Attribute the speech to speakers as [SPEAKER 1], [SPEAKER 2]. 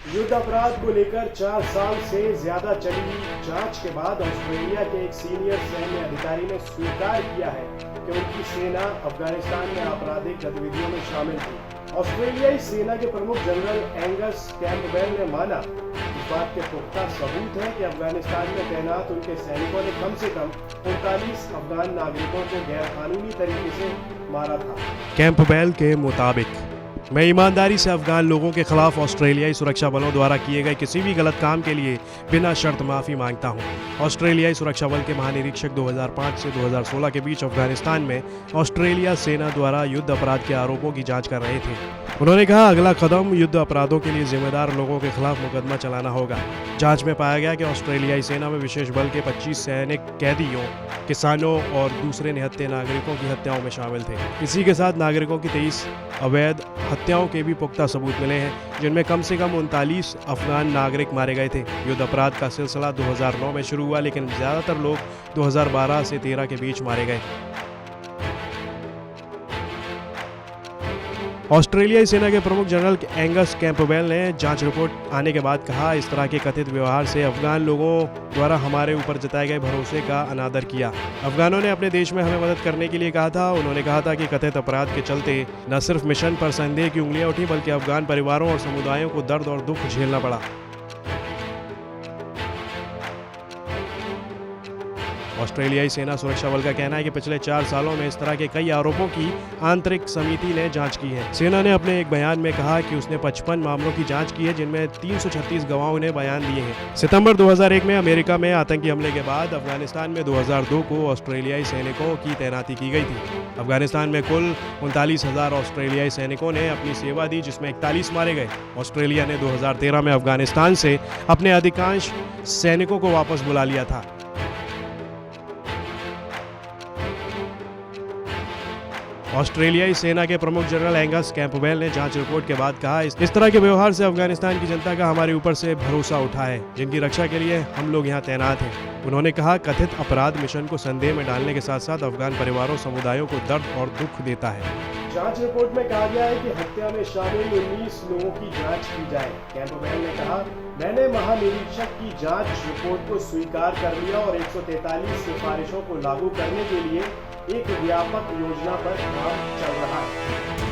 [SPEAKER 1] युद्ध अपराध को लेकर 4 साल से ज्यादा चली जांच के बाद ऑस्ट्रेलिया के एक सीनियर सैन्य अधिकारी ने स्वीकार किया है कि उनकी सेना अफगानिस्तान में आपराधिक गतिविधियों में शामिल थी। ऑस्ट्रेलियाई सेना के प्रमुख जनरल एंगस कैंपबेल ने माना इस बात के पुख्ता सबूत है कि अफगानिस्तान में तैनात उनके सैनिकों ने कम से कम 39 अफगान नागरिकों को गैरकानूनी तरीके से मारा था।
[SPEAKER 2] कैंपबेल के मुताबिक मैं ईमानदारी से अफगान लोगों के खिलाफ ऑस्ट्रेलियाई सुरक्षा बलों द्वारा किए गए किसी भी गलत काम के लिए बिना शर्त माफ़ी मांगता हूं। ऑस्ट्रेलियाई सुरक्षा बल के महानिरीक्षक 2005 से 2016 के बीच अफगानिस्तान में ऑस्ट्रेलिया सेना द्वारा युद्ध अपराध के आरोपों की जांच कर रहे थे। उन्होंने कहा अगला कदम युद्ध अपराधों के लिए जिम्मेदार लोगों के खिलाफ मुकदमा चलाना होगा। जांच में पाया गया कि ऑस्ट्रेलियाई सेना में विशेष बल के 25 सैनिक कैदियों, किसानों और दूसरे निहत्थे नागरिकों की हत्याओं में शामिल थे। इसी के साथ नागरिकों की 23 अवैध हत्याओं के भी पुख्ता सबूत मिले हैं, जिनमें कम से कम 39 अफगान नागरिक मारे गए थे। युद्ध अपराध का सिलसिला 2009 में शुरू हुआ, लेकिन ज़्यादातर लोग 2012 से 13 के बीच मारे गए। ऑस्ट्रेलियाई सेना के प्रमुख जनरल एंगस कैंपबेल ने जांच रिपोर्ट आने के बाद कहा, इस तरह के कथित व्यवहार से अफगान लोगों द्वारा हमारे ऊपर जताए गए भरोसे का अनादर किया। अफगानों ने अपने देश में हमें मदद करने के लिए कहा था। उन्होंने कहा था कि कथित अपराध के चलते न सिर्फ मिशन पर संदेह की उंगलियां उठी, बल्कि अफगान परिवारों और समुदायों को दर्द और दुख झेलना पड़ा। ऑस्ट्रेलियाई सेना सुरक्षा बल का कहना है कि पिछले 4 सालों में इस तरह के कई आरोपों की आंतरिक समिति ने जांच की है। सेना ने अपने एक बयान में कहा कि उसने 55 मामलों की जांच की है, जिनमें 336 गवाहों ने बयान दिए हैं। सितंबर 2001 में अमेरिका में आतंकी हमले के बाद अफगानिस्तान में 2002 को ऑस्ट्रेलियाई सैनिकों की तैनाती की गई थी। अफगानिस्तान में कुल 39,000 ऑस्ट्रेलियाई सैनिकों ने अपनी सेवा दी, जिसमें 41 मारे गए। ऑस्ट्रेलिया ने 2013 में अफगानिस्तान से अपने अधिकांश सैनिकों को वापस बुला लिया था। ऑस्ट्रेलियाई सेना के प्रमुख जनरल एंगस कैंपबेल ने जांच रिपोर्ट के बाद कहा, इस तरह के व्यवहार से अफगानिस्तान की जनता का हमारे ऊपर से भरोसा उठा है, जिनकी रक्षा के लिए हम लोग यहाँ तैनात हैं। उन्होंने कहा कथित अपराध मिशन को संदेह में डालने के साथ साथ अफगान परिवारों समुदायों को दर्द और दुख देता है।
[SPEAKER 1] जांच रिपोर्ट में कहा गया है कि हत्या में शामिल 19 लोगों की जांच की जाए। कैंपबेल ने कहा, मैंने महानिरीक्षक की जांच रिपोर्ट को स्वीकार कर लिया और 143 सिफारिशों को लागू करने के लिए एक व्यापक योजना पर काम चल रहा है।